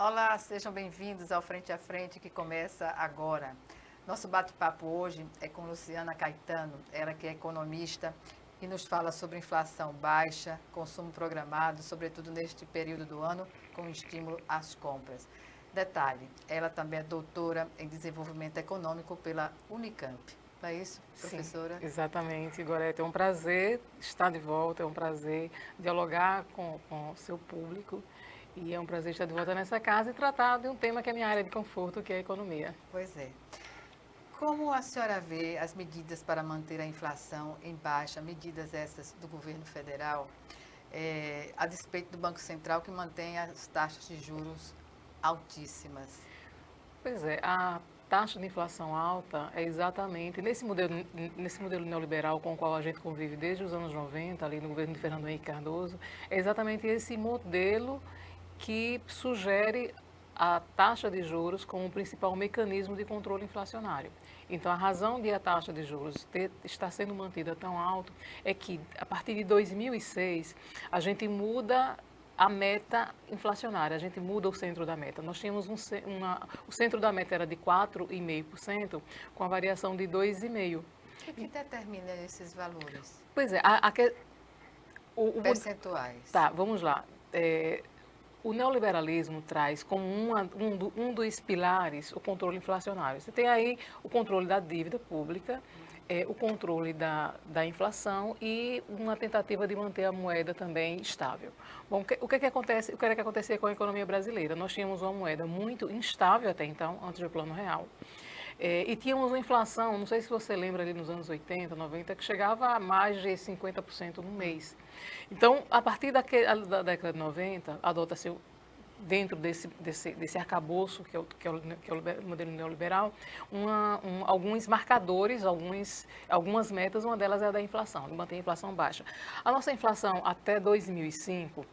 Olá, sejam bem-vindos ao Frente a Frente que começa agora. Nosso bate-papo hoje é com Luciana Caetano, ela que é economista e nos fala sobre inflação baixa, consumo programado, sobretudo neste período do ano, com estímulo às compras. Detalhe, ela também é doutora em desenvolvimento econômico pela Unicamp. Não é isso, professora? Sim, exatamente, Gorete. É um prazer estar de volta, é um prazer dialogar com o seu público e é um prazer estar de volta nessa casa e tratar de um tema que é minha área de conforto, que é a economia. Pois é. Como a senhora vê as medidas para manter a inflação em baixa, medidas essas do governo federal, a despeito do Banco Central que mantém as taxas de juros altíssimas? Pois é, a taxa de inflação alta é exatamente nesse modelo neoliberal com o qual a gente convive desde os anos 90, ali no governo de Fernando Henrique Cardoso, é exatamente esse modelo que sugere a taxa de juros como o principal mecanismo de controle inflacionário. Então, a razão de a taxa de juros estar sendo mantida tão alto é que, a partir de 2006, a gente muda a meta inflacionária, a gente muda o centro da meta. Nós tínhamos o centro da meta era de 4,5%, com a variação de 2,5%. O que determina esses valores Pois é, percentuais? tá, vamos lá. O neoliberalismo traz como um dos pilares o controle inflacionário. Você tem aí o controle da dívida pública, o controle da inflação e uma tentativa de manter a moeda também estável. Bom, o que acontece? O que era que acontecia com a economia brasileira? Nós tínhamos uma moeda muito instável até então, antes do Plano Real. E tínhamos uma inflação, não sei se você lembra ali nos anos 80, 90, que chegava a mais de 50% no mês. Então, a partir da década de 90, adota-se dentro desse arcabouço, que é o modelo neoliberal, alguns marcadores, algumas metas, uma delas é a da inflação, de manter a inflação baixa. A nossa inflação até 2005,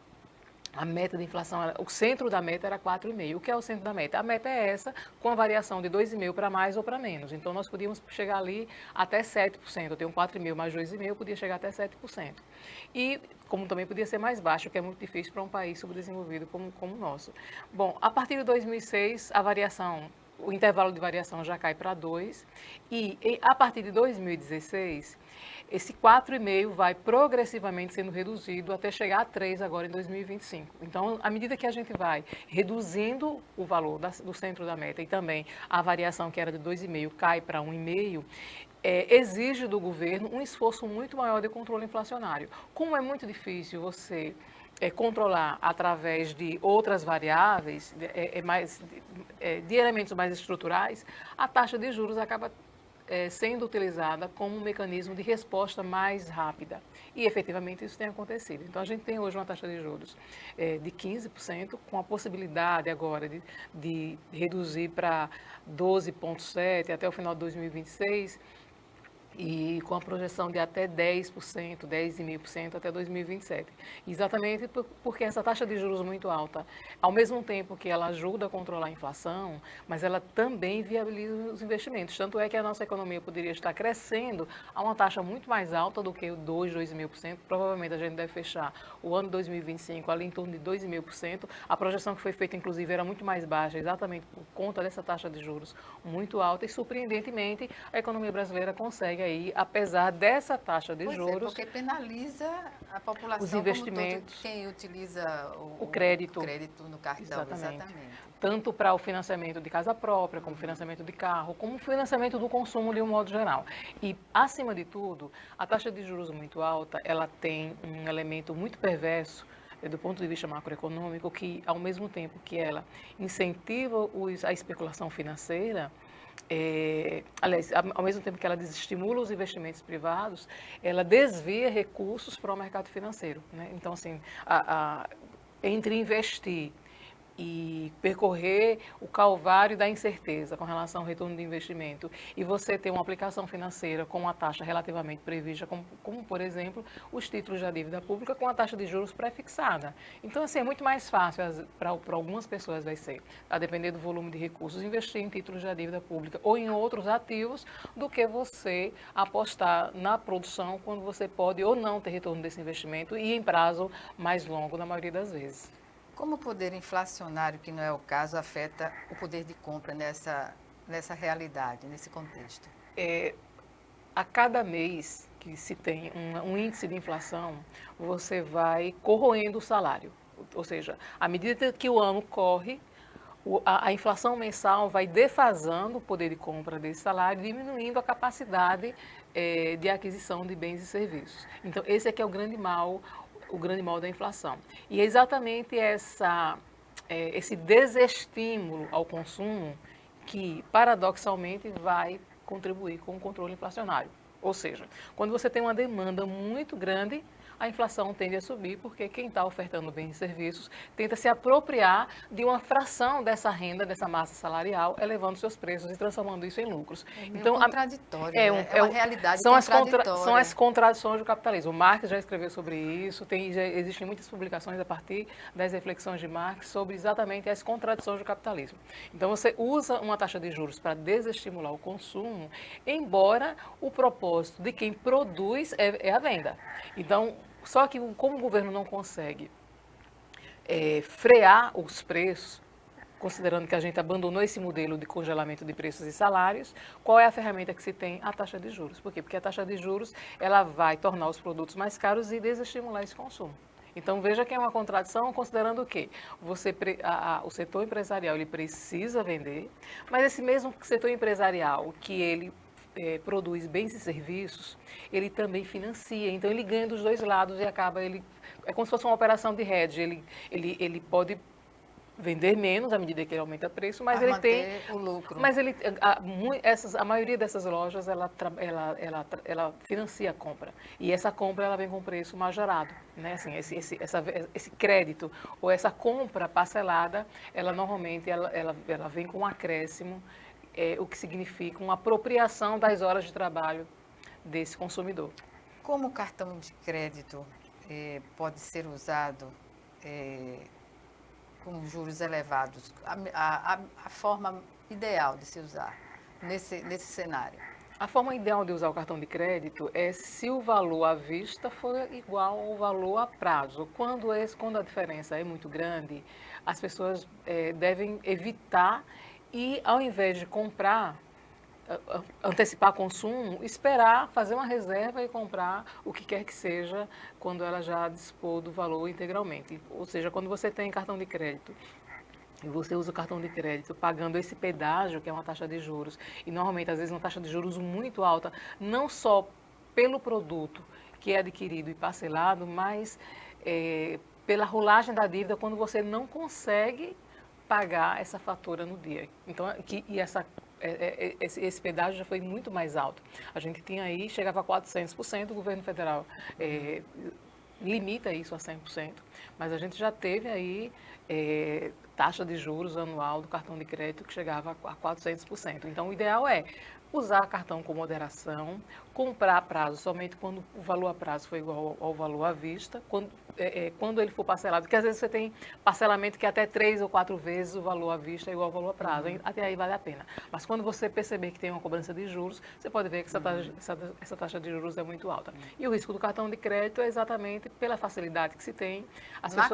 a meta de inflação, o centro da meta era 4,5%. O que é o centro da meta? A meta é essa, com a variação de 2,5% para mais ou para menos. Então, nós podíamos chegar ali até 7%. Eu tenho 4,5% mais 2,5%, podia chegar até 7%. E, como também podia ser mais baixo, que é muito difícil para um país subdesenvolvido como o nosso. Bom, a partir de 2006, o intervalo de variação já cai para 2%. E, a partir de 2016, esse 4,5% vai progressivamente sendo reduzido até chegar a 3% agora em 2025. Então, à medida que a gente vai reduzindo o valor do centro da meta e também a variação que era de 2,5% cai para 1,5%, exige do governo um esforço muito maior de controle inflacionário. Como é muito difícil você controlar através de outras variáveis, de elementos mais estruturais, a taxa de juros acaba sendo utilizada como um mecanismo de resposta mais rápida. E efetivamente isso tem acontecido. Então a gente tem hoje uma taxa de juros de 15%, com a possibilidade agora de reduzir para 12,7% até o final de 2026. E com a projeção de até 10%, 10,5% até 2027. Exatamente porque essa taxa de juros muito alta, ao mesmo tempo que ela ajuda a controlar a inflação, mas ela também viabiliza os investimentos. Tanto é que a nossa economia poderia estar crescendo a uma taxa muito mais alta do que o 2, 2,5%. Provavelmente a gente deve fechar o ano 2025 ali em torno de 2,5%. A projeção que foi feita, inclusive, era muito mais baixa, exatamente por conta dessa taxa de juros muito alta e, surpreendentemente, a economia brasileira consegue aí, apesar dessa taxa de juros, porque penaliza a os população como todo, investimentos, quem utiliza o o crédito, crédito no cartão, exatamente, exatamente. tanto para o financiamento de casa própria, como financiamento de carro, como financiamento do consumo de um modo geral. E, acima de tudo, a taxa de juros muito alta, ela tem um elemento muito perverso do ponto de vista macroeconômico, que, ao mesmo tempo que ela incentiva a especulação financeira, aliás, ao mesmo tempo que ela desestimula os investimentos privados, ela desvia recursos para o mercado financeiro, né? Então, assim, entre investir e percorrer o calvário da incerteza com relação ao retorno de investimento e você ter uma aplicação financeira com uma taxa relativamente prevista, como por exemplo, os títulos da dívida pública com a taxa de juros pré-fixada. Então, assim, é muito mais fácil, para algumas pessoas vai ser, a depender do volume de recursos, investir em títulos da dívida pública ou em outros ativos do que você apostar na produção quando você pode ou não ter retorno desse investimento e em prazo mais longo, na maioria das vezes. Como o poder inflacionário, que não é o caso, afeta o poder de compra nessa realidade, nesse contexto? A cada mês que se tem um índice de inflação, você vai corroendo o salário. Ou seja, à medida que o ano corre, a inflação mensal vai defasando o poder de compra desse salário, diminuindo a capacidade de aquisição de bens e serviços. Então, esse aqui é o grande mal da inflação. E é exatamente esse desestímulo ao consumo que, paradoxalmente, vai contribuir com o controle inflacionário. Ou seja, quando você tem uma demanda muito grande, a inflação tende a subir, porque quem está ofertando bens e serviços tenta se apropriar de uma fração dessa renda, dessa massa salarial, elevando seus preços e transformando isso em lucros. É meio contraditório, né? É uma realidade são contraditória. São as contradições do capitalismo. O Marx já escreveu sobre isso, já existem muitas publicações a partir das reflexões de Marx sobre exatamente as contradições do capitalismo. Então, você usa uma taxa de juros para desestimular o consumo, embora o propósito de quem produz é a venda. Então, só que como o governo não consegue frear os preços, considerando que a gente abandonou esse modelo de congelamento de preços e salários, qual é a ferramenta que se tem? A taxa de juros. Por quê? Porque a taxa de juros ela vai tornar os produtos mais caros e desestimular esse consumo. Então, veja que é uma contradição, considerando o quê? O setor empresarial ele precisa vender, mas esse mesmo setor empresarial que ele produz bens e serviços, ele também financia. Então, ele ganha dos dois lados e é como se fosse uma operação de hedge. Ele pode vender menos à medida que ele aumenta o preço, mas ele tem o lucro. Mas a maioria dessas lojas ela financia a compra e essa compra ela vem com preço majorado, né? Assim, esse crédito ou essa compra parcelada, ela normalmente ela vem com um acréscimo, o que significa uma apropriação das horas de trabalho desse consumidor. Como o cartão de crédito pode ser usado com juros elevados? A forma ideal de se usar nesse cenário? A forma ideal de usar o cartão de crédito é se o valor à vista for igual ao valor a prazo. Quando a diferença é muito grande, as pessoas devem evitar e, ao invés de comprar, antecipar consumo, esperar, fazer uma reserva e comprar o que quer que seja quando ela já dispor do valor integralmente. Ou seja, quando você tem cartão de crédito e você usa o cartão de crédito pagando esse pedágio, que é uma taxa de juros, e normalmente às vezes uma taxa de juros muito alta, não só pelo produto que é adquirido e parcelado, mas pela rolagem da dívida quando você não consegue pagar essa fatura no dia. Então, esse pedágio já foi muito mais alto. A gente tinha aí, chegava a 400%, o governo federal limita isso a 100%, mas a gente já teve aí taxa de juros anual do cartão de crédito que chegava a 400%. Então, o ideal é usar cartão com moderação, comprar a prazo somente quando o valor a prazo for igual ao valor à vista, quando ele for parcelado, porque às vezes você tem parcelamento que até 3 ou 4 vezes o valor à vista é igual ao valor a prazo, até aí vale a pena. Mas quando você perceber que tem uma cobrança de juros, você pode ver que essa taxa de juros é muito alta. E o risco do cartão de crédito é exatamente pela facilidade que se tem.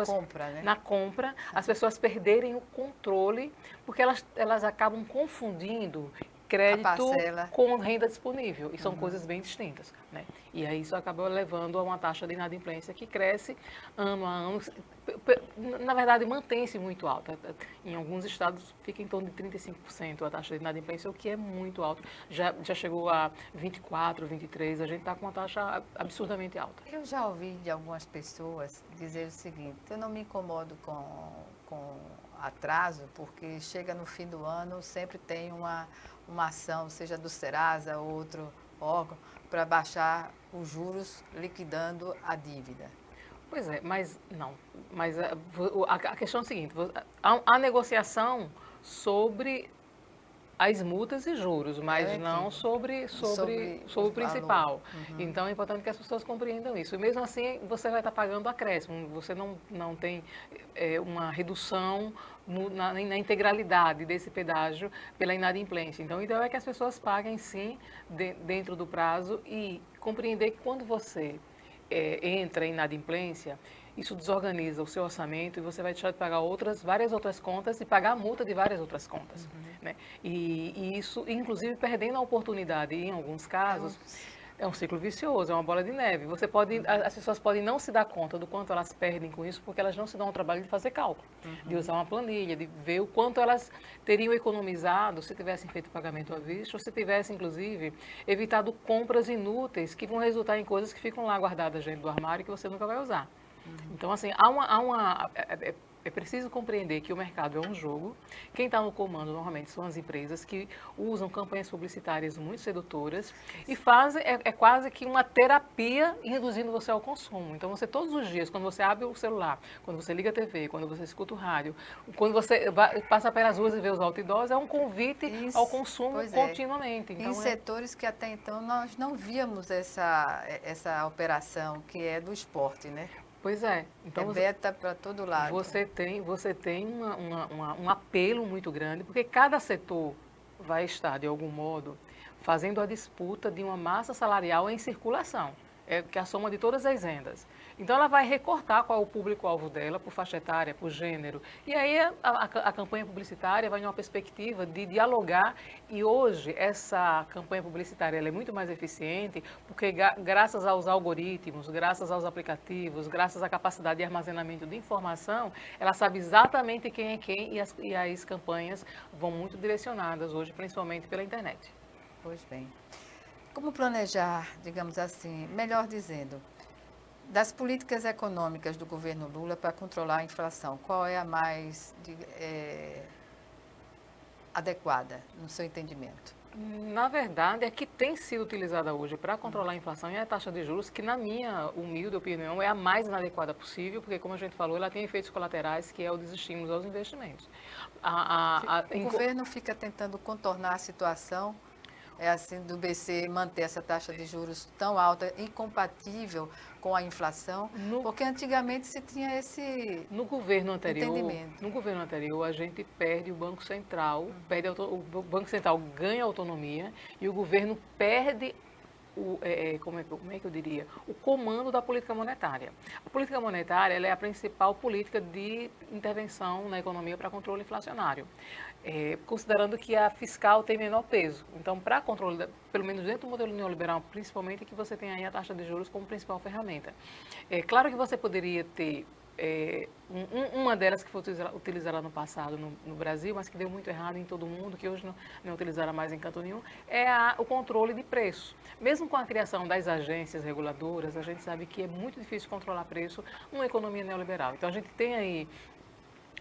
Compra, né? Na compra, as pessoas perderem o controle, porque elas acabam confundindo crédito com renda disponível, e são coisas bem distintas, né? E aí isso acaba levando a uma taxa de inadimplência que cresce ano a ano, na verdade mantém-se muito alta. Em alguns estados fica em torno de 35% a taxa de inadimplência, o que é muito alto, já chegou a 24%, 23%, a gente está com uma taxa absurdamente alta. Eu já ouvi de algumas pessoas dizer o seguinte: eu não me incomodo com atraso, porque chega no fim do ano, sempre tem uma ação, seja do Serasa ou outro órgão, para baixar os juros, liquidando a dívida. Pois é, mas não. Mas a questão é a seguinte: há negociação sobre as multas e juros, mas não sobre o principal. Então é importante que as pessoas compreendam isso. E mesmo assim, você vai estar pagando acréscimo, você não tem uma redução na integralidade desse pedágio pela inadimplência. Então, o ideal é que as pessoas paguem sim dentro do prazo e compreender que quando você entra em inadimplência, isso desorganiza o seu orçamento e você vai deixar de pagar várias outras contas e pagar a multa de várias outras contas. Né? E isso, inclusive, perdendo a oportunidade, em alguns casos, é um ciclo vicioso, é uma bola de neve. As pessoas podem não se dar conta do quanto elas perdem com isso, porque elas não se dão o trabalho de fazer cálculo, de usar uma planilha, de ver o quanto elas teriam economizado se tivessem feito pagamento à vista, ou se tivessem, inclusive, evitado compras inúteis que vão resultar em coisas que ficam lá guardadas dentro do armário e que você nunca vai usar. Então, assim, é preciso compreender que o mercado é um jogo. Quem está no comando, normalmente, são as empresas que usam campanhas publicitárias muito sedutoras e fazem, é quase que uma terapia induzindo você ao consumo. Então, você todos os dias, quando você abre o celular, quando você liga a TV, quando você escuta o rádio, quando você passa pelas ruas e vê os outdoors, é um convite ao consumo continuamente. Então, em setores que até então nós não víamos essa operação, que é do esporte, né? Pois é. Então, beta para todo lado. Você tem um apelo muito grande, porque cada setor vai estar, de algum modo, fazendo a disputa de uma massa salarial em circulação, que é a soma de todas as rendas. Então, ela vai recortar qual é o público-alvo dela, por faixa etária, por gênero. E aí, a campanha publicitária vai numa perspectiva de dialogar. E hoje, essa campanha publicitária ela é muito mais eficiente, porque graças aos algoritmos, graças aos aplicativos, graças à capacidade de armazenamento de informação, ela sabe exatamente quem é quem e as campanhas vão muito direcionadas hoje, principalmente pela internet. Pois bem. Como planejar, digamos assim, melhor dizendo, das políticas econômicas do governo Lula para controlar a inflação, qual é a mais adequada, no seu entendimento? Na verdade, a que tem sido utilizada hoje para controlar a inflação é a taxa de juros, que, na minha humilde opinião, é a mais inadequada possível, porque, como a gente falou, ela tem efeitos colaterais, que é o desestímulo aos investimentos. O governo fica tentando contornar a situação, assim, do BC manter essa taxa de juros tão alta, incompatível com a inflação, porque antigamente se tinha esse no governo anterior, entendimento. No governo anterior, a gente perde o Banco Central, o Banco Central ganha autonomia e o governo perde como é que eu diria? O comando da política monetária. A política monetária ela é a principal política de intervenção na economia para controle inflacionário, considerando que a fiscal tem menor peso. Então, para controle, pelo menos dentro do modelo neoliberal, principalmente, que você tem aí a taxa de juros como principal ferramenta. É claro que você poderia ter uma delas que foi utilizada no passado no Brasil, mas que deu muito errado em todo mundo, que hoje não é utilizada mais em canto nenhum, é o controle de preço. Mesmo com a criação das agências reguladoras, a gente sabe que é muito difícil controlar preço numa economia neoliberal. Então, a gente tem aí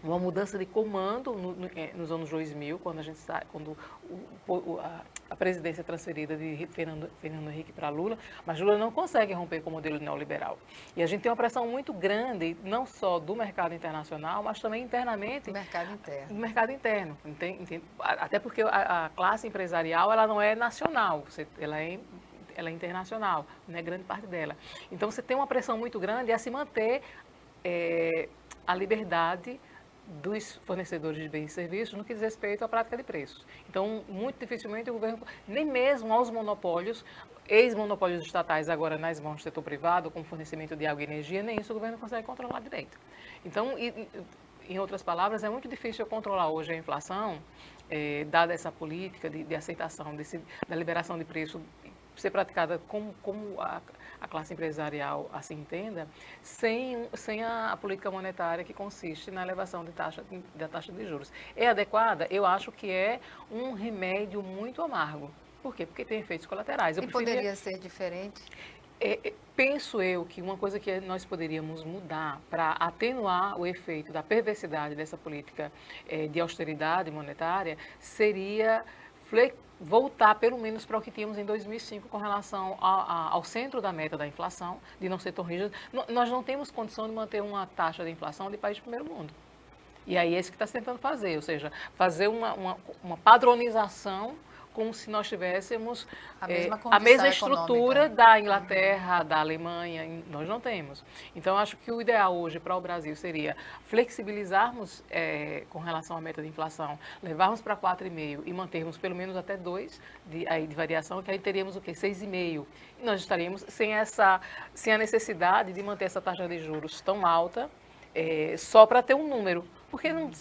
uma mudança de comando nos anos 2000, quando a presidência é transferida de Fernando Henrique para Lula, mas Lula não consegue romper com o modelo neoliberal. E a gente tem uma pressão muito grande, não só do mercado internacional, mas também internamente. Do mercado interno. Do mercado interno. Até porque a classe empresarial ela não é nacional, ela é internacional, né, grande parte dela. Então, você tem uma pressão muito grande a se manter a liberdade dos fornecedores de bens e serviços no que diz respeito à prática de preços. Então, muito dificilmente o governo, nem mesmo aos monopólios, ex-monopólios estatais agora nas mãos do setor privado, como fornecimento de água e energia, nem isso o governo consegue controlar direito. Então, em outras palavras, é muito difícil controlar hoje a inflação, dada essa política de aceitação da liberação de preço ser praticada como a classe empresarial assim entenda, sem a política monetária que consiste na elevação da taxa de juros. É adequada? Eu acho que é um remédio muito amargo. Por quê? Porque tem efeitos colaterais. Poderia ser diferente? Penso eu que uma coisa que nós poderíamos mudar para atenuar o efeito da perversidade dessa política de austeridade monetária seria voltar pelo menos para o que tínhamos em 2005 com relação ao centro da meta da inflação, de não ser tão rígido. Nós não temos condição de manter uma taxa de inflação de país de primeiro mundo. E aí é isso que está se tentando fazer, ou seja, fazer uma padronização como se nós tivéssemos A mesma a condição mesma estrutura econômica. da Inglaterra, da Alemanha, nós não temos. Então, acho que o ideal hoje para o Brasil seria flexibilizarmos com relação à meta de inflação, levarmos para 4,5 e mantermos pelo menos até 2 de variação, que aí teríamos o quê? 6,5. E nós estaríamos sem a necessidade de manter essa taxa de juros tão alta, só para ter um número. Porque não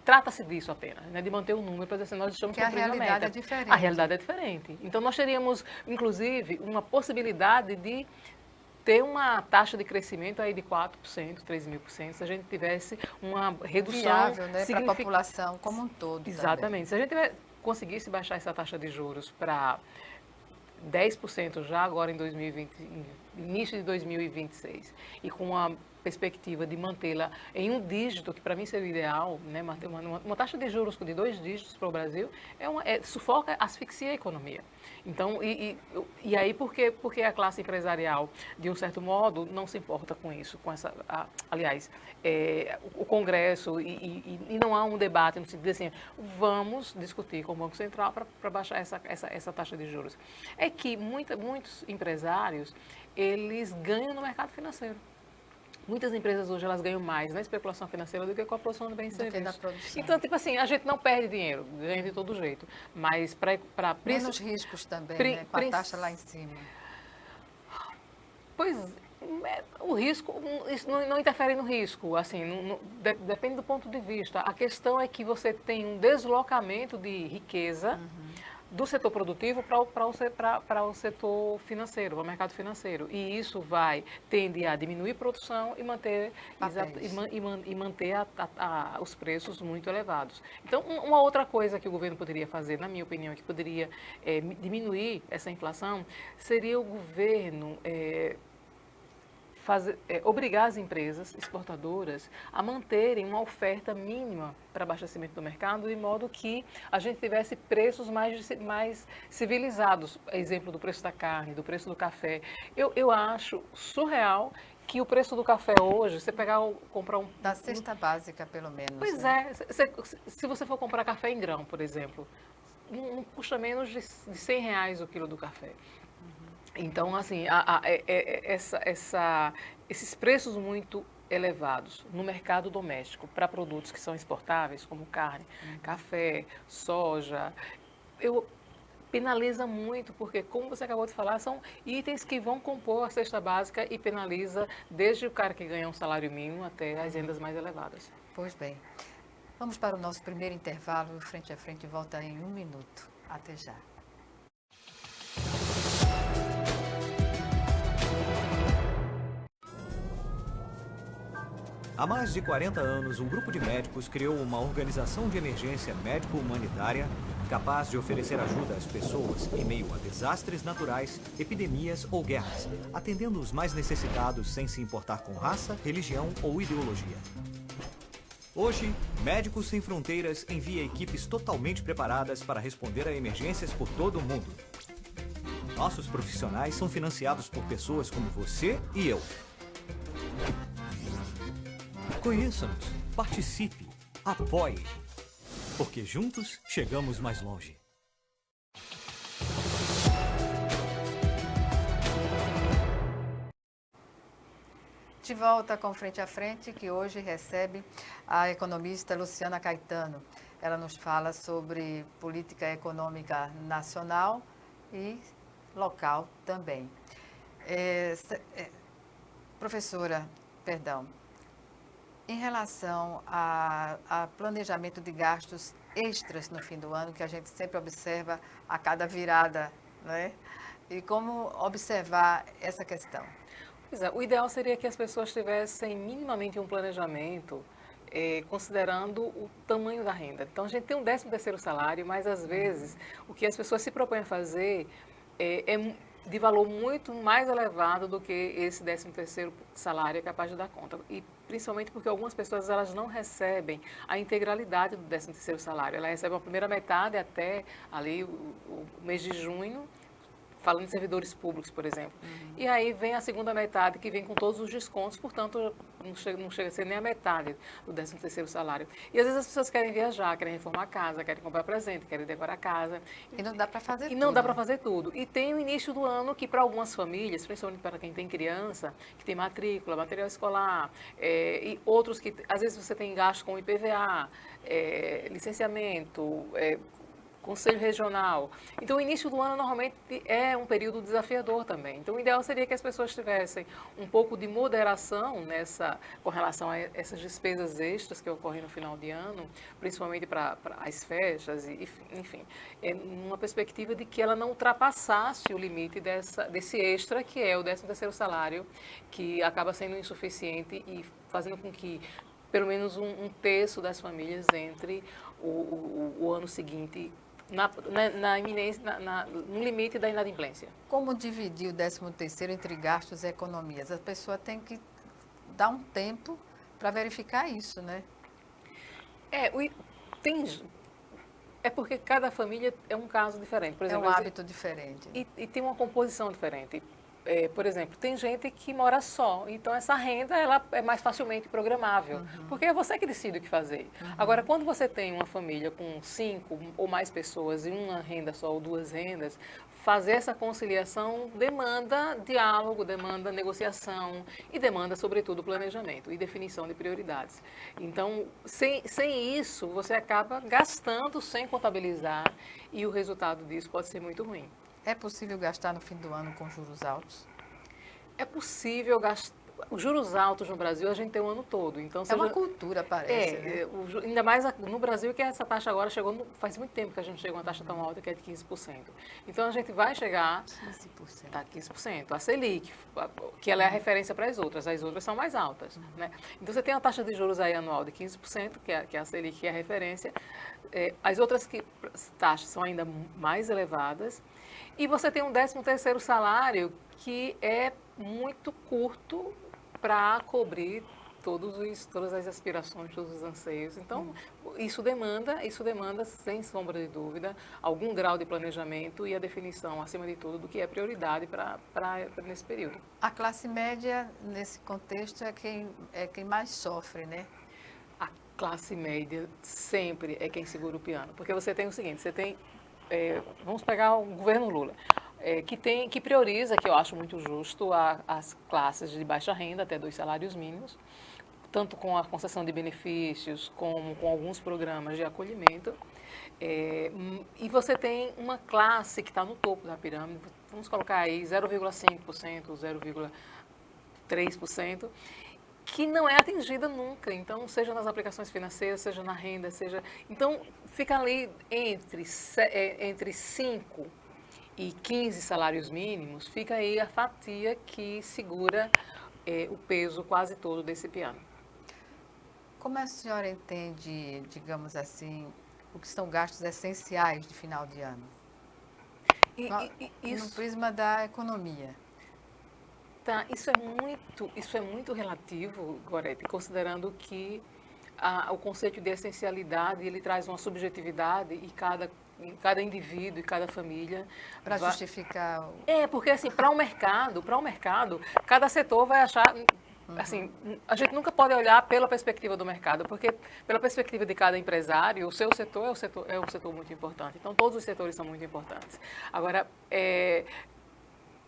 trata-se disso apenas, né, de manter um número para dizer assim, nós estamos Porque a cumprindo a realidade meta. é diferente. A realidade é diferente. Então, nós teríamos, inclusive, uma possibilidade de ter uma taxa de crescimento aí de 4%, 3.000%, se a gente tivesse uma redução Viável, né, para a significativa. população como um todo. Exatamente. Se a gente conseguisse baixar essa taxa de juros para 10% já agora em 2020, início de 2026, e com uma perspectiva de mantê-la em um dígito, que para mim seria o ideal, né, manter uma taxa de juros de 2 dígitos para o Brasil, sufoca, asfixia a economia. Então, e aí porque a classe empresarial, de um certo modo, não se importa com isso, aliás, o Congresso, e não há um debate no sentido assim, vamos discutir com o Banco Central para baixar essa taxa de juros. É que muitos empresários, eles ganham no mercado financeiro. Muitas empresas hoje elas ganham mais na especulação financeira do que com a produção de bens e serviços. Então, tipo assim, a gente não perde dinheiro, ganha de todo jeito. Mas para menos riscos também, né? Com a taxa lá em cima. Pois, o risco, isso não interfere no risco, assim, depende do ponto de vista. A questão é que você tem um deslocamento de riqueza do setor produtivo para o setor financeiro, para o mercado financeiro. E isso tende a diminuir produção e manter, os preços muito elevados. Então, uma outra coisa que o governo poderia fazer, na minha opinião, que poderia diminuir essa inflação, seria o governo obrigar as empresas exportadoras a manterem uma oferta mínima para abastecimento do mercado, de modo que a gente tivesse preços mais civilizados. Exemplo do preço da carne, do preço do café. Eu acho surreal que o preço do café hoje, você comprar um... Da cesta básica, pelo menos. Pois né? Se você for comprar café em grão, por exemplo, não custa menos de R$100 o quilo do café. Então, assim, esses preços muito elevados no mercado doméstico para produtos que são exportáveis, como carne, café, soja, penaliza muito, porque, como você acabou de falar, são itens que vão compor a cesta básica e penaliza desde o cara que ganha um salário mínimo até as rendas mais elevadas. Pois bem. Vamos para o nosso primeiro intervalo, Frente a Frente, volta em 1 minuto. Até já. Há mais de 40 anos, um grupo de médicos criou uma organização de emergência médico-humanitária capaz de oferecer ajuda às pessoas em meio a desastres naturais, epidemias ou guerras, atendendo os mais necessitados sem se importar com raça, religião ou ideologia. Hoje, Médicos Sem Fronteiras envia equipes totalmente preparadas para responder a emergências por todo o mundo. Nossos profissionais são financiados por pessoas como você e eu. Conheça-nos, participe, apoie, porque juntos chegamos mais longe. De volta com Frente a Frente, que hoje recebe a economista Luciana Caetano. Ela nos fala sobre política econômica nacional e local também. Professora, perdão. Em relação a planejamento de gastos extras no fim do ano, que a gente sempre observa a cada virada, né? E como observar essa questão? Pois é, o ideal seria que as pessoas tivessem minimamente um planejamento considerando o tamanho da renda. Então, a gente tem um 13º salário, mas às vezes o que as pessoas se propõem a fazer é de valor muito mais elevado do que esse 13º salário é capaz de dar conta. E principalmente porque algumas pessoas elas não recebem a integralidade do 13º salário. Ela recebe a primeira metade até ali o mês de junho, falando de servidores públicos, por exemplo. E aí vem a segunda metade, que vem com todos os descontos, portanto, não chega a ser nem a metade do 13º salário. E às vezes as pessoas querem viajar, querem reformar a casa, querem comprar presente, querem decorar a casa. E não dá para fazer tudo. E não dá para fazer tudo. E tem o início do ano que, para algumas famílias, principalmente para quem tem criança, que tem matrícula, material escolar, e outros que, às vezes, você tem gasto com IPVA, licenciamento, Conselho Regional. Então, o início do ano, normalmente, é um período desafiador também. Então, o ideal seria que as pessoas tivessem um pouco de moderação com relação a essas despesas extras que ocorrem no final de ano, principalmente para as festas, enfim, numa perspectiva de que ela não ultrapassasse o limite desse extra, que é o 13º salário, que acaba sendo insuficiente e fazendo com que pelo menos um terço das famílias entre o ano seguinte no limite da inadimplência. Como dividir o 13º entre gastos e economias? A pessoa tem que dar um tempo para verificar isso, né? É porque cada família é um caso diferente. Por exemplo, é um hábito diferente. E tem uma composição diferente. Por exemplo, tem gente que mora só, então essa renda ela é mais facilmente programável, porque é você que decide o que fazer. Agora, quando você tem uma família com 5 ou mais pessoas e uma renda só ou 2 rendas, fazer essa conciliação demanda diálogo, demanda negociação e demanda, sobretudo, planejamento e definição de prioridades. Então, sem isso, você acaba gastando sem contabilizar e o resultado disso pode ser muito ruim. É possível gastar no fim do ano com juros altos? É possível gastar. Os juros altos no Brasil a gente tem o ano todo. Então, é uma cultura, parece. Né? Ainda mais no Brasil, que essa taxa agora chegou. Faz muito tempo que a gente chegou a uma taxa tão alta que é de 15%. Então a gente vai chegar. 15%. Tá, 15%. A Selic, que ela é a referência para as outras são mais altas. Né? Então você tem uma taxa de juros aí anual de 15%, que é a Selic, que é a referência. As outras taxas são ainda mais elevadas. E você tem um 13º salário que é muito curto para cobrir todas as aspirações, todos os anseios. Então, isso demanda, sem sombra de dúvida, algum grau de planejamento e a definição, acima de tudo, do que é prioridade para nesse período. A classe média, nesse contexto, é quem mais sofre, né? A classe média sempre é quem segura o piano. Porque você tem o seguinte, vamos pegar o governo Lula. Que prioriza, que eu acho muito justo, as classes de baixa renda, até 2 salários mínimos, tanto com a concessão de benefícios, como com alguns programas de acolhimento. E você tem uma classe que está no topo da pirâmide, vamos colocar aí 0,5%, 0,3%, que não é atingida nunca. Então, seja nas aplicações financeiras, seja na renda, Então, fica ali entre 5 e 15 salários mínimos, fica aí a fatia que segura o peso quase todo desse piano. Como a senhora entende, digamos assim, o que são gastos essenciais de final de ano? No prisma da economia. Tá, isso é muito relativo, Gorete, considerando que o conceito de essencialidade, ele traz uma subjetividade e cada indivíduo e cada família. Para justificar. Porque assim, para o mercado, cada setor vai achar. Assim, a gente nunca pode olhar pela perspectiva do mercado, porque pela perspectiva de cada empresário, o seu setor é um setor muito importante. Então, todos os setores são muito importantes. Agora,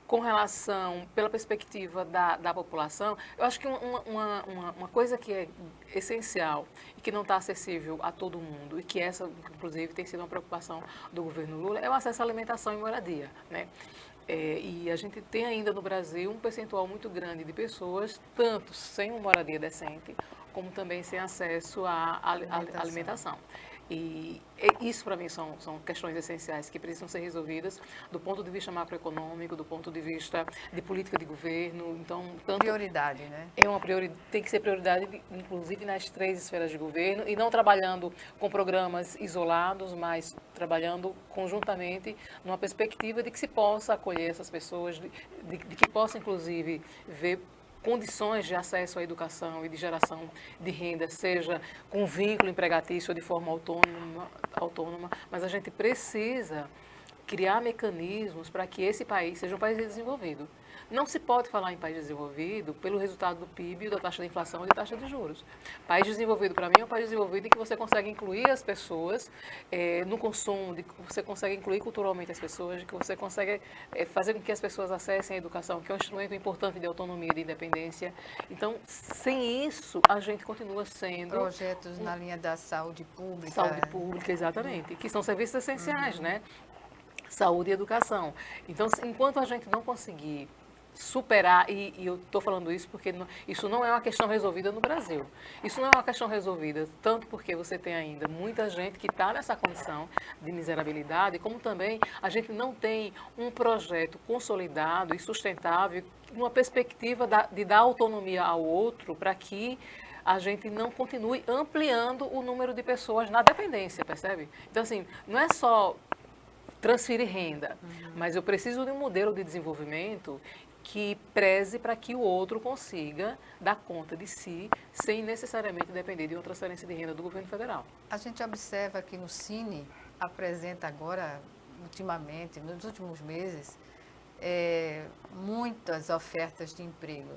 com relação, pela perspectiva da população, eu acho que uma coisa que é essencial e que não está acessível a todo mundo, e que essa, inclusive, tem sido uma preocupação do governo Lula, é o acesso à alimentação e moradia, né? E a gente tem ainda no Brasil um percentual muito grande de pessoas, tanto sem uma moradia decente, como também sem acesso à alimentação. E isso, para mim, são questões essenciais que precisam ser resolvidas do ponto de vista macroeconômico, do ponto de vista de política de governo. Então, prioridade, né? Tem que ser prioridade, inclusive, nas 3 esferas de governo, e não trabalhando com programas isolados, mas trabalhando conjuntamente numa perspectiva de que se possa acolher essas pessoas, de que possa, inclusive, ver condições de acesso à educação e de geração de renda, seja com vínculo empregatício ou de forma autônoma, mas a gente precisa criar mecanismos para que esse país seja um país desenvolvido. Não se pode falar em país desenvolvido pelo resultado do PIB, da taxa de inflação e da taxa de juros. País desenvolvido, para mim, é um país desenvolvido em que você consegue incluir as pessoas no consumo, de que você consegue incluir culturalmente as pessoas, de que você consegue fazer com que as pessoas acessem a educação, que é um instrumento importante de autonomia e de independência. Então, sem isso, a gente continua sendo... Projetos na linha da saúde pública. Saúde pública, exatamente, que são serviços essenciais, né? Saúde e educação. Então, enquanto a gente não conseguir superar, e eu estou falando isso porque isso não é uma questão resolvida no Brasil. Isso não é uma questão resolvida tanto porque você tem ainda muita gente que está nessa condição de miserabilidade, como também a gente não tem um projeto consolidado e sustentável, uma perspectiva de dar autonomia ao outro para que a gente não continue ampliando o número de pessoas na dependência, percebe? Então, assim, não é só transferir renda, mas eu preciso de um modelo de desenvolvimento que preze para que o outro consiga dar conta de si, sem necessariamente depender de uma transferência de renda do governo federal. A gente observa que no Cine apresenta agora, ultimamente, nos últimos meses, muitas ofertas de emprego.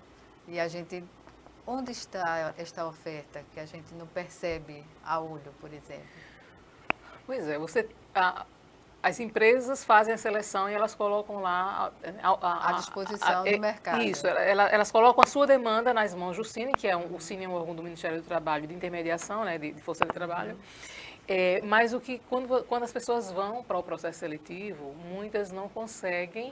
E a gente, onde está esta oferta que a gente não percebe a olho, por exemplo? Pois é, as empresas fazem a seleção e elas colocam lá à disposição do mercado. Isso, elas colocam a sua demanda nas mãos do Cine, que o Cine é um órgão do Ministério do Trabalho de intermediação, né, de força de trabalho. Mas quando as pessoas vão para o processo seletivo, muitas não conseguem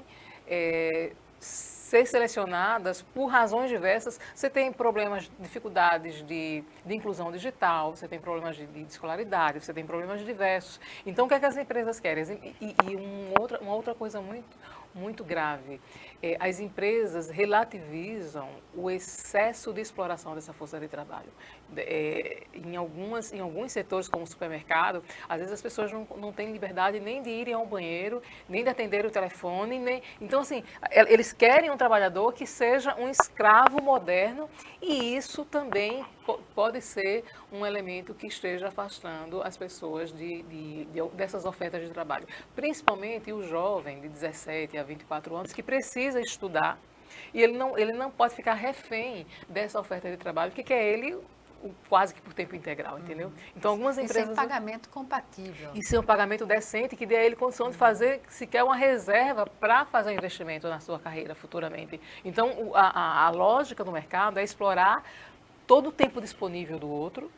ser selecionadas por razões diversas. Você tem problemas, dificuldades de inclusão digital, você tem problemas de escolaridade, você tem problemas diversos. Então, o que é que as empresas querem? E uma outra coisa muito grave, as empresas relativizam o excesso de exploração dessa força de trabalho. Em alguns setores, como o supermercado, às vezes as pessoas não têm liberdade nem de irem ao banheiro, nem de atender o telefone. Então, assim, eles querem um trabalhador que seja um escravo moderno, e isso também pode ser um elemento que esteja afastando as pessoas dessas ofertas de trabalho. Principalmente o jovem de 17 a 24 anos que precisa estudar, e ele não pode ficar refém dessa oferta de trabalho, que quer ele quase que por tempo integral, entendeu? Então, algumas empresas... Isso é um pagamento compatível. Isso é um pagamento decente que dê a ele condição de fazer, sequer uma reserva para fazer um investimento na sua carreira futuramente. Então, a lógica do mercado é explorar todo o tempo disponível do outro,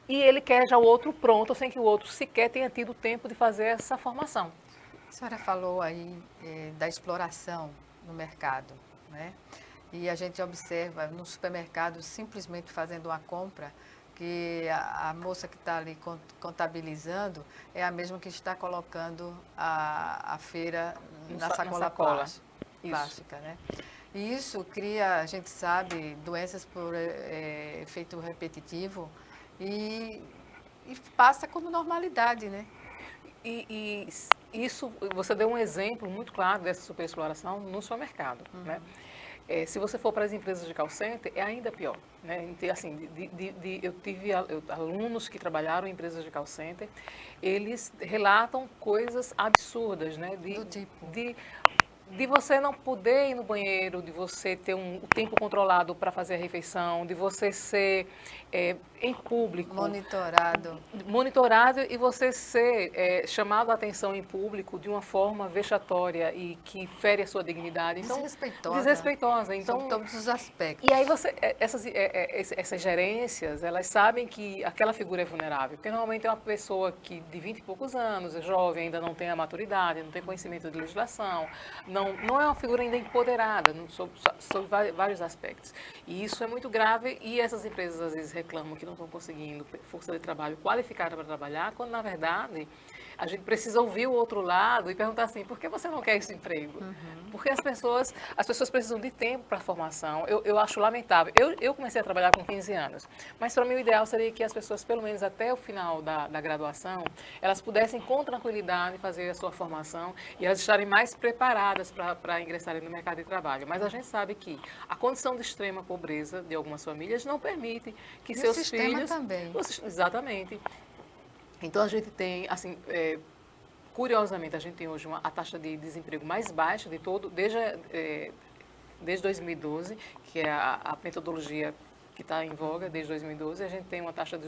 e ele quer já o outro pronto, sem que o outro sequer tenha tido tempo de fazer essa formação. A senhora falou aí da exploração no mercado, né? E a gente observa no supermercado, simplesmente fazendo uma compra, que a moça que está ali contabilizando é a mesma que está colocando a feira na sacola plástica, né? E isso cria, a gente sabe, doenças por efeito repetitivo e passa como normalidade, né? E isso, você deu um exemplo muito claro dessa superexploração no supermercado, né? Se você for para as empresas de call center, é ainda pior, né? Assim, eu tive alunos que trabalharam em empresas de call center, eles relatam coisas absurdas, né? Do tipo? De você não poder ir no banheiro, de você ter o tempo controlado para fazer a refeição, de você ser em público... Monitorado, e você ser chamado a atenção em público de uma forma vexatória e que fere a sua dignidade. Então, desrespeitosa. Então, sobre todos os aspectos. E aí essas gerências, elas sabem que aquela figura é vulnerável, porque normalmente é uma pessoa que de 20 e poucos anos, é jovem, ainda não tem a maturidade, não tem conhecimento de legislação, não é uma figura ainda empoderada sobre vários aspectos. E isso é muito grave, e essas empresas às vezes reclamam que não estão conseguindo força de trabalho qualificada para trabalhar, quando na verdade a gente precisa ouvir o outro lado e perguntar assim, por que você não quer esse emprego? Porque as pessoas precisam de tempo para a formação. Eu acho lamentável. Eu comecei a trabalhar com 15 anos, mas para mim o ideal seria que as pessoas, pelo menos até o final da graduação, elas pudessem com tranquilidade fazer a sua formação e elas estarem mais preparadas para ingressarem no mercado de trabalho. Mas a gente sabe que a condição de extrema pobreza de algumas famílias não permite que seus filhos... também. Exatamente. Então, a gente tem, assim, curiosamente, a gente tem hoje a taxa de desemprego mais baixa de todo, desde 2012, que é a metodologia que está em voga desde 2012, a gente tem uma taxa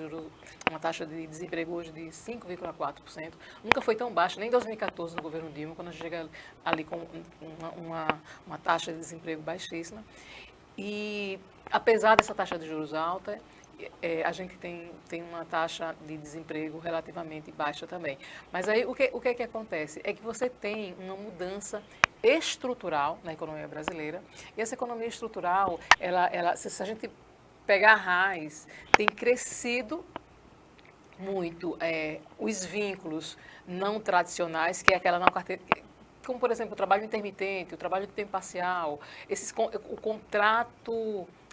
de desemprego hoje de 5,4%. Nunca foi tão baixa, nem em 2014, no governo Dilma, quando a gente chega ali com uma taxa de desemprego baixíssima. E, apesar dessa taxa de juros alta, a gente tem uma taxa de desemprego relativamente baixa também. Mas aí, o que é que acontece? É que você tem uma mudança estrutural na economia brasileira, e essa economia estrutural, se a gente pegar a raiz, tem crescido muito os vínculos não tradicionais, que é aquela não carteira, como, por exemplo, o trabalho intermitente, o trabalho de tempo parcial, o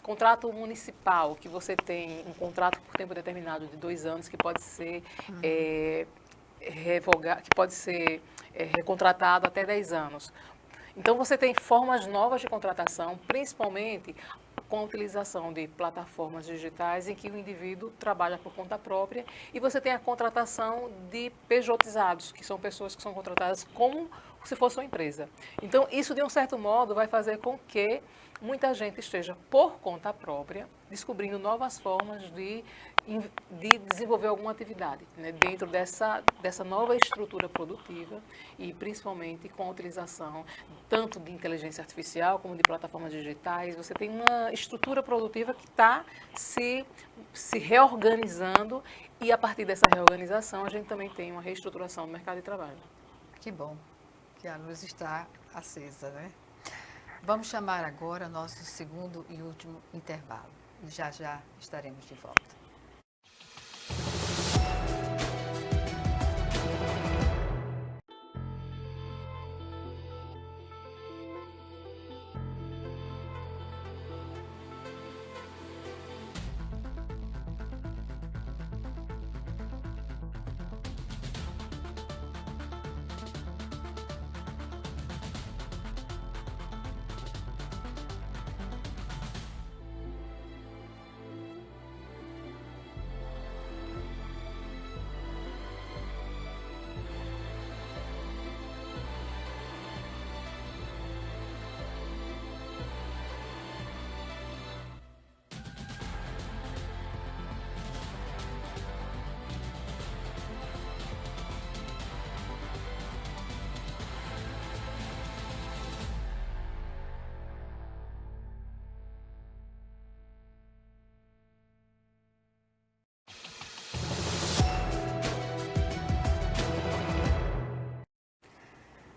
contrato municipal, que você tem um contrato por tempo determinado de 2 anos, que pode ser recontratado até 10 anos. Então, você tem formas novas de contratação, principalmente com a utilização de plataformas digitais em que o indivíduo trabalha por conta própria, e você tem a contratação de pejotizados, que são pessoas que são contratadas como se fosse uma empresa. Então, isso, de um certo modo, vai fazer com que muita gente esteja por conta própria, descobrindo novas formas de desenvolver alguma atividade, né, dentro dessa nova estrutura produtiva, e principalmente com a utilização tanto de inteligência artificial como de plataformas digitais. Você tem uma estrutura produtiva que está se reorganizando, e a partir dessa reorganização a gente também tem uma reestruturação do mercado de trabalho. Que bom que a luz está acesa, né? Vamos chamar agora nosso segundo e último intervalo. E já estaremos de volta.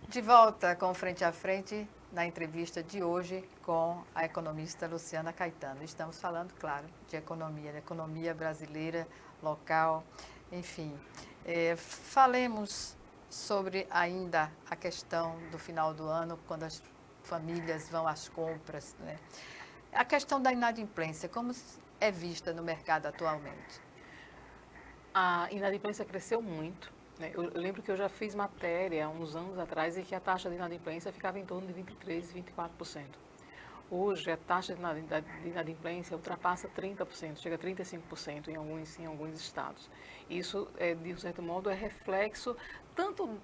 De volta com Frente a Frente, na entrevista de hoje com a economista Luciana Caetano. Estamos falando, claro, de economia brasileira, local, enfim. Falemos sobre ainda a questão do final do ano, quando as famílias vão às compras, né? A questão da inadimplência, como é vista no mercado atualmente? A inadimplência cresceu muito. Eu lembro que eu já fiz matéria há uns anos atrás em que a taxa de inadimplência ficava em torno de 23%, 24%. Hoje, a taxa de inadimplência ultrapassa 30%, chega a 35% em alguns estados. Isso, de um certo modo, é reflexo tanto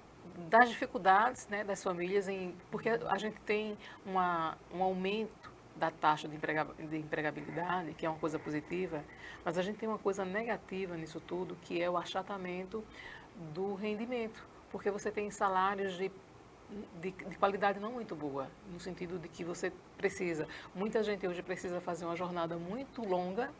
das dificuldades, né, das famílias, porque a gente tem um aumento da taxa de empregabilidade, que é uma coisa positiva, mas a gente tem uma coisa negativa nisso tudo, que é o achatamento do rendimento, porque você tem salários de qualidade não muito boa, no sentido de que você muita gente hoje precisa fazer uma jornada muito longa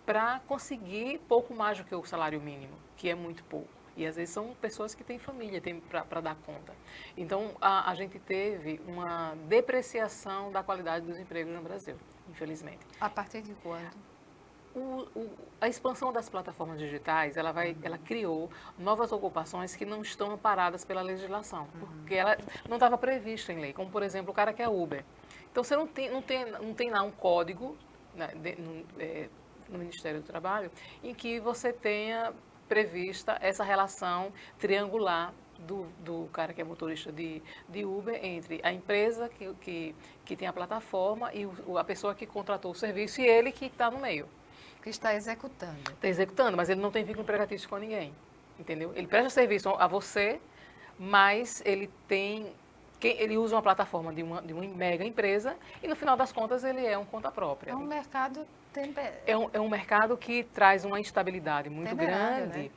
para conseguir pouco mais do que o salário mínimo, que é muito pouco. E às vezes são pessoas que têm família, para dar conta. Então, a gente teve uma depreciação da qualidade dos empregos no Brasil, infelizmente. A partir de quando? A expansão das plataformas digitais, ela criou novas ocupações que não estão amparadas pela legislação, porque ela não estava prevista em lei, como, por exemplo, o cara que é Uber. Então, você não tem lá um código, né, no Ministério do Trabalho em que você tenha prevista essa relação triangular do cara que é motorista de Uber entre a empresa que tem a plataforma e a pessoa que contratou o serviço, e ele que está no meio. Que está executando. Está executando, mas ele não tem vínculo empregatício com ninguém, entendeu? Ele presta serviço a você, mas ele usa uma plataforma de uma mega empresa e, no final das contas, ele é um conta própria. É um mercado É um mercado que traz uma instabilidade muito temerário, grande.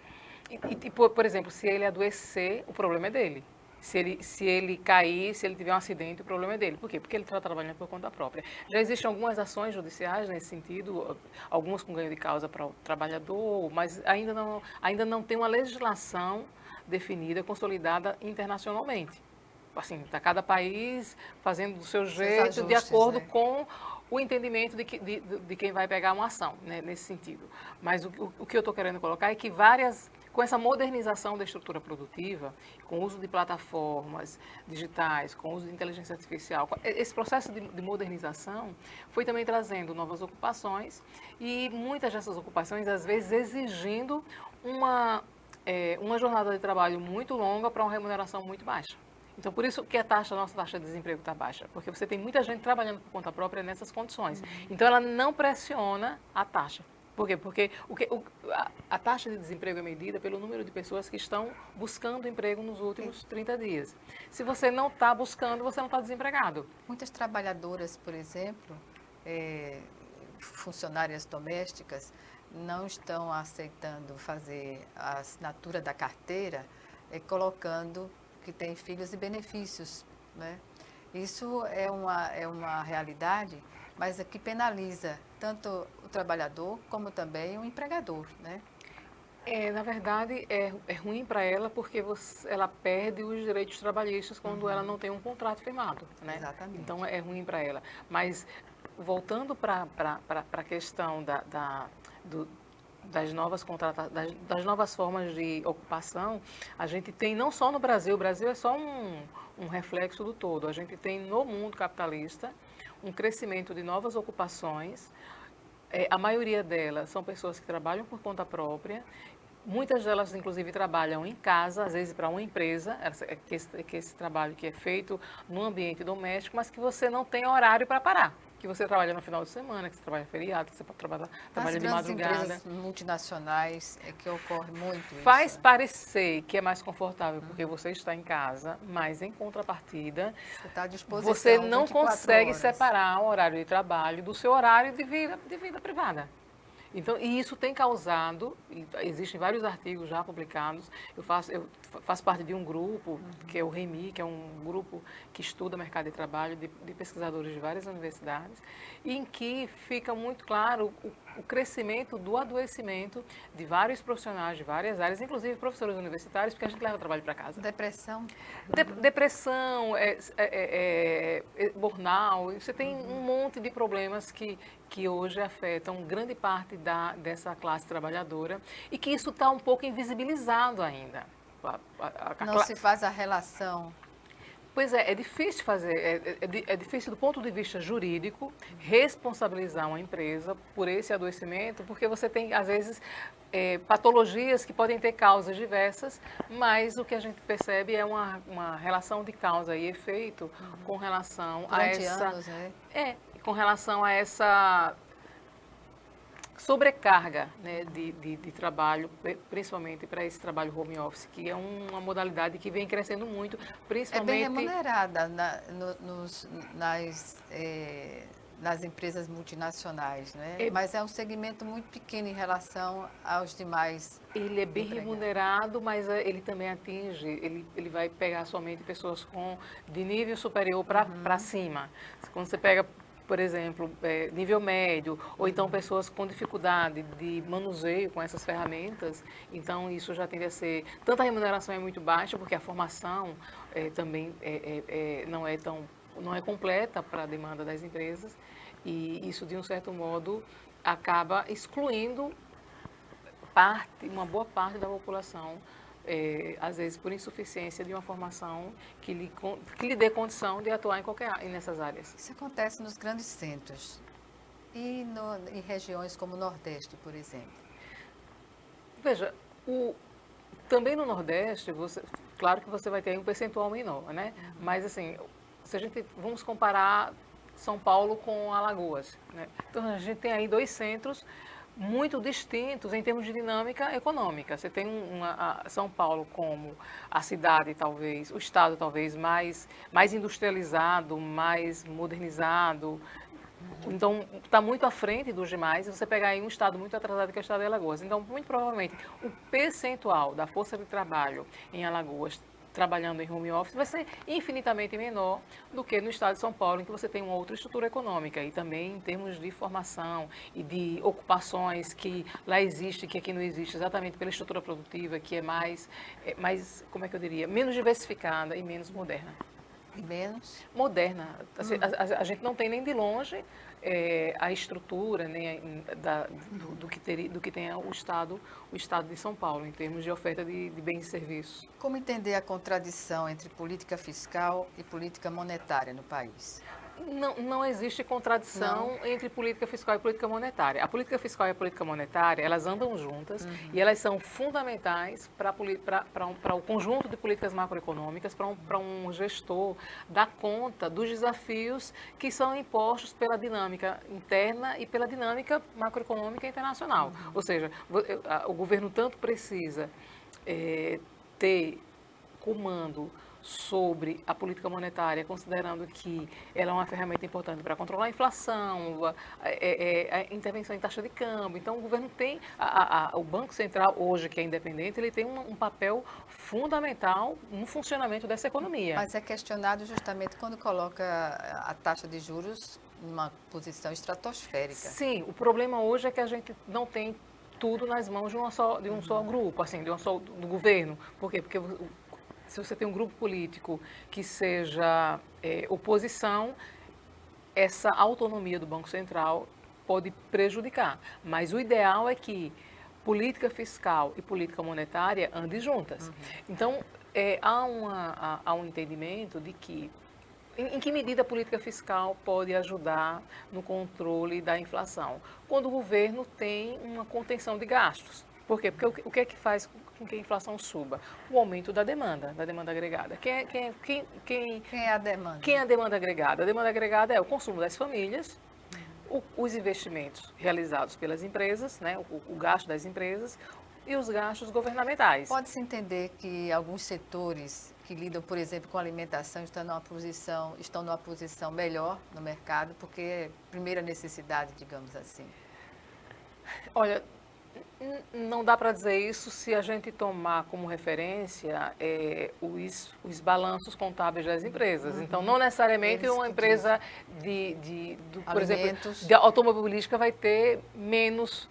né? Por exemplo, se ele adoecer, o problema é dele. Se ele cair, se ele tiver um acidente, o problema é dele. Por quê? Porque ele está trabalhando por conta própria. Já existem algumas ações judiciais nesse sentido, algumas com ganho de causa para o trabalhador, mas ainda não tem uma legislação definida, consolidada internacionalmente. Assim, está cada país fazendo do seu jeito, ajustes, de acordo, né, com o entendimento de quem vai pegar uma ação, né, nesse sentido. Mas o que eu estou querendo colocar é que com essa modernização da estrutura produtiva, com o uso de plataformas digitais, com o uso de inteligência artificial, esse processo de modernização foi também trazendo novas ocupações e muitas dessas ocupações, às vezes, exigindo uma jornada de trabalho muito longa para uma remuneração muito baixa. Então, por isso que a nossa taxa de desemprego está baixa, porque você tem muita gente trabalhando por conta própria nessas condições. Então, ela não pressiona a taxa. Por quê? Porque a taxa de desemprego é medida pelo número de pessoas que estão buscando emprego nos últimos 30 dias. Se você não está buscando, você não está desempregado. Muitas trabalhadoras, por exemplo, funcionárias domésticas, não estão aceitando fazer a assinatura da carteira, colocando que tem filhos e benefícios, né? Isso é uma realidade, mas que penaliza tanto o trabalhador como também o empregador, né? Na verdade, é ruim para ela porque ela perde os direitos trabalhistas quando ela não tem um contrato firmado, né? Exatamente. Então, é ruim para ela. Mas, voltando para a questão das novas formas de ocupação, a gente tem não só no Brasil, o Brasil é só um reflexo do todo, a gente tem no mundo capitalista um crescimento de novas ocupações, a maioria delas são pessoas que trabalham por conta própria, muitas delas inclusive trabalham em casa, às vezes para uma empresa, que esse trabalho que é feito no ambiente doméstico, mas que você não tem horário para parar. Que você trabalha no final de semana, que você trabalha feriado, que você trabalha de madrugada. As empresas multinacionais é que ocorre muito isso. Faz parecer que é mais confortável porque você está em casa, mas em contrapartida, você está à disposição, você não consegue horas. separar o horário de trabalho do seu horário de vida privada. Então, e isso tem causado, existem vários artigos já publicados, eu faço parte de um grupo, que é o REMI, que é um grupo que estuda mercado de trabalho de pesquisadores de várias universidades, em que fica muito claro o crescimento do adoecimento de vários profissionais de várias áreas, inclusive professores universitários, porque a gente leva o trabalho para casa. Depressão? Depressão, burnout, você tem um monte de problemas que hoje afetam grande parte dessa classe trabalhadora e que isso está um pouco invisibilizado ainda. Não se faz a relação. Pois é difícil fazer, é difícil do ponto de vista jurídico responsabilizar uma empresa por esse adoecimento, porque você tem, às vezes, patologias que podem ter causas diversas, mas o que a gente percebe é uma relação de causa e efeito com relação a essa... anos, né? Com relação a essa sobrecarga, né, de trabalho, principalmente para esse trabalho home office, que é uma modalidade que vem crescendo muito, principalmente... É bem remunerada nas empresas multinacionais, né? Mas é um segmento muito pequeno em relação aos demais. Ele é bem remunerado, mas ele também atinge, ele vai pegar somente pessoas de nível superior para cima. Quando você pega, por exemplo, nível médio, ou então pessoas com dificuldade de manuseio com essas ferramentas, então isso já tende a ser... Tanto a remuneração é muito baixa, porque a formação também não é completa para a demanda das empresas, e isso, de um certo modo, acaba excluindo uma boa parte da população, às vezes por insuficiência de uma formação que lhe dê condição de atuar nessas áreas. Isso acontece nos grandes centros e em regiões como o Nordeste, por exemplo. Veja, também no Nordeste, claro que você vai ter um percentual menor, né? Mas assim, vamos comparar São Paulo com Alagoas, né? Então a gente tem aí 2 centros muito distintos em termos de dinâmica econômica. Você tem São Paulo como a cidade, talvez, o estado talvez mais industrializado, mais modernizado. Então, está muito à frente dos demais. Você pegar aí um estado muito atrasado, que é o estado de Alagoas. Então, muito provavelmente, o percentual da força de trabalho em Alagoas trabalhando em home office vai ser infinitamente menor do que no estado de São Paulo, em que você tem uma outra estrutura econômica e também em termos de formação e de ocupações que lá existe, que aqui não existe, exatamente pela estrutura produtiva, que é mais, como é que eu diria, menos diversificada e menos moderna. Menos? Moderna. A gente não tem nem de longe a estrutura nem do que tem o Estado de São Paulo, em termos de oferta de bens e serviços. Como entender a contradição entre política fiscal e política monetária no país? Não existe contradição entre política fiscal e política monetária. A política fiscal e a política monetária, elas andam juntas e elas são fundamentais para o conjunto de políticas macroeconômicas, para um gestor dar conta dos desafios que são impostos pela dinâmica interna e pela dinâmica macroeconômica internacional. Ou seja, o governo tanto precisa ter comando sobre a política monetária, considerando que ela é uma ferramenta importante para controlar a inflação, a intervenção em taxa de câmbio. Então, o governo tem, o Banco Central, hoje, que é independente, ele tem um papel fundamental no funcionamento dessa economia. Mas é questionado justamente quando coloca a taxa de juros numa posição estratosférica. Sim, o problema hoje é que a gente não tem tudo nas mãos de um só grupo, assim, do governo. Por quê? Porque se você tem um grupo político que seja oposição, essa autonomia do Banco Central pode prejudicar. Mas o ideal é que política fiscal e política monetária andem juntas. Então, há um entendimento de que, em que medida a política fiscal pode ajudar no controle da inflação? Quando o governo tem uma contenção de gastos. Por quê? Porque o que é que faz com que a inflação suba? O aumento da demanda agregada. Quem é a demanda? Quem é a demanda agregada? A demanda agregada é o consumo das famílias, os investimentos realizados pelas empresas, né, o gasto das empresas e os gastos governamentais. Pode-se entender que alguns setores que lidam, por exemplo, com alimentação estão numa posição melhor no mercado, porque é primeira necessidade, digamos assim. Olha, não dá para dizer isso se a gente tomar como referência os balanços contábeis das empresas. Então, não necessariamente uma empresa por exemplo, de automobilística vai ter menos,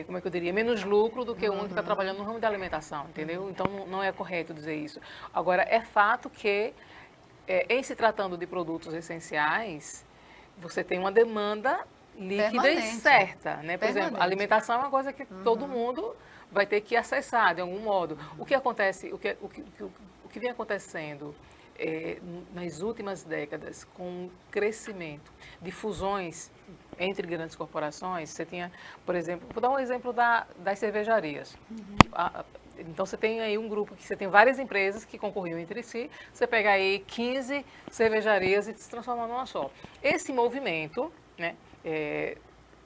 como é que eu diria, menos lucro do que uma que está trabalhando no ramo da alimentação, entendeu? Então, não é correto dizer isso. Agora, é fato que, em se tratando de produtos essenciais, você tem uma demanda líquida e certa, né? Por exemplo, a alimentação é uma coisa que todo mundo vai ter que acessar de algum modo. O que acontece, o que vem acontecendo nas últimas décadas com o crescimento de fusões entre grandes corporações, você tinha, por exemplo, vou dar um exemplo das cervejarias. Então, você tem aí um grupo que você tem várias empresas que concorriam entre si, você pega aí 15 cervejarias e se transforma numa só. Esse movimento, né,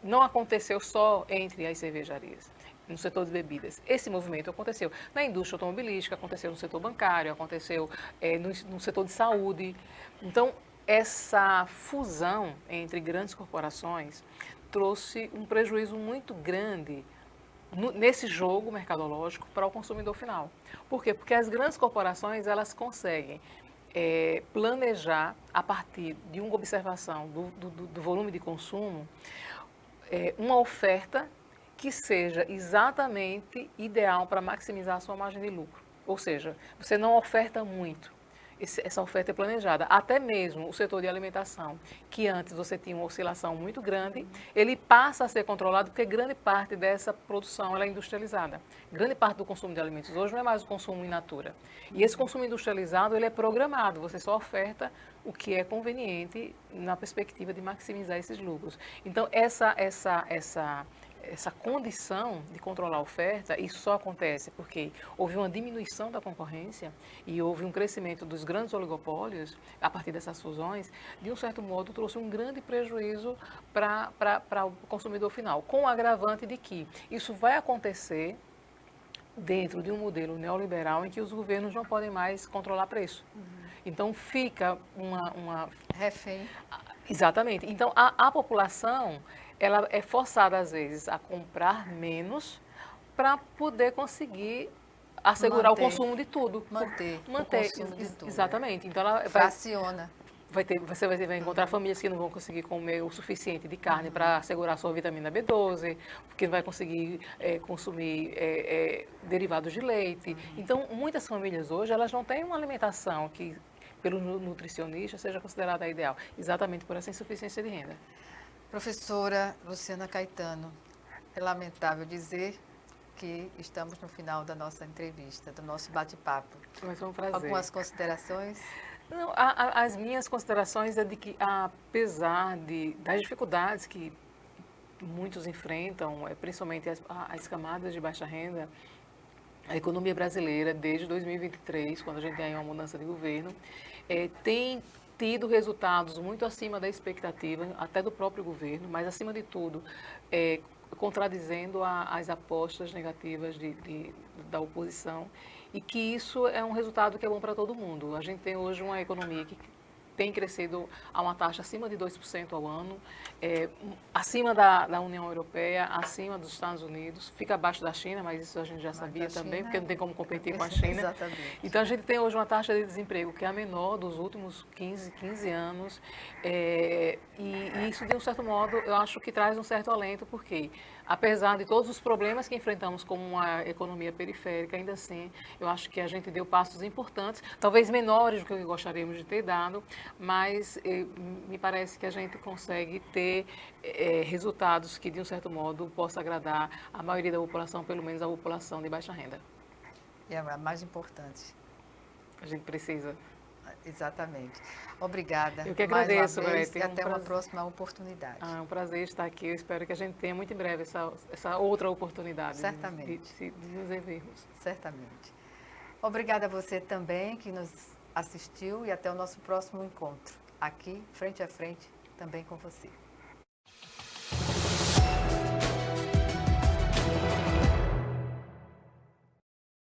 não aconteceu só entre as cervejarias, no setor de bebidas. Esse movimento aconteceu na indústria automobilística, aconteceu no setor bancário, aconteceu no setor de saúde. Então, essa fusão entre grandes corporações trouxe um prejuízo muito grande nesse jogo mercadológico para o consumidor final. Por quê? Porque as grandes corporações, elas conseguem planejar, a partir de uma observação do volume de consumo, uma oferta que seja exatamente ideal para maximizar a sua margem de lucro. Ou seja, você não oferta muito. Essa oferta é planejada. Até mesmo o setor de alimentação, que antes você tinha uma oscilação muito grande, ele passa a ser controlado porque grande parte dessa produção ela é industrializada. Grande parte do consumo de alimentos hoje não é mais o consumo in natura. E esse consumo industrializado ele é programado, você só oferta o que é conveniente na perspectiva de maximizar esses lucros. Então, essa condição de controlar a oferta, isso só acontece porque houve uma diminuição da concorrência e houve um crescimento dos grandes oligopólios a partir dessas fusões, de um certo modo trouxe um grande prejuízo para o consumidor final, com o agravante de que isso vai acontecer dentro de um modelo neoliberal em que os governos não podem mais controlar preço. Então fica uma... Refém. Exatamente. Então a população, ela é forçada às vezes a comprar menos para poder conseguir assegurar o consumo de tudo. Manter o consumo de tudo. Exatamente. Então ela fraciona. Você vai encontrar famílias que não vão conseguir comer o suficiente de carne para assegurar sua vitamina B12, porque não vai conseguir consumir derivados de leite. Então, muitas famílias hoje, elas não têm uma alimentação que, pelo nutricionista, seja considerada ideal, exatamente por essa insuficiência de renda. Professora Luciana Caetano, é lamentável dizer que estamos no final da nossa entrevista, do nosso bate-papo. Mas foi um prazer. Algumas considerações? Não, as minhas considerações é de que, apesar das dificuldades que muitos enfrentam, principalmente as camadas de baixa renda, a economia brasileira, desde 2023, quando a gente tem uma mudança de governo, tem tido resultados muito acima da expectativa, até do próprio governo, mas, acima de tudo, contradizendo as apostas negativas da oposição, e que isso é um resultado que é bom para todo mundo. A gente tem hoje uma economia que tem crescido a uma taxa acima de 2% ao ano, acima da União Europeia, acima dos Estados Unidos, fica abaixo da China, mas isso a gente já sabia também, porque não tem como competir com a China. Exatamente. Então, a gente tem hoje uma taxa de desemprego que é a menor dos últimos 15 anos, e isso, de um certo modo, eu acho que traz um certo alento, porque, apesar de todos os problemas que enfrentamos como uma economia periférica, ainda assim, eu acho que a gente deu passos importantes, talvez menores do que gostaríamos de ter dado, mas me parece que a gente consegue ter resultados que, de um certo modo, possa agradar a maioria da população, pelo menos a população de baixa renda. E é a mais importante. A gente precisa. Exatamente. Obrigada. Eu que agradeço, Gorete. E até uma próxima oportunidade. É um prazer estar aqui. Eu espero que a gente tenha muito em breve essa outra oportunidade. Certamente. De nos revermos. Certamente. Obrigada a você também que nos assistiu e até o nosso próximo encontro, aqui, frente a frente, também com você.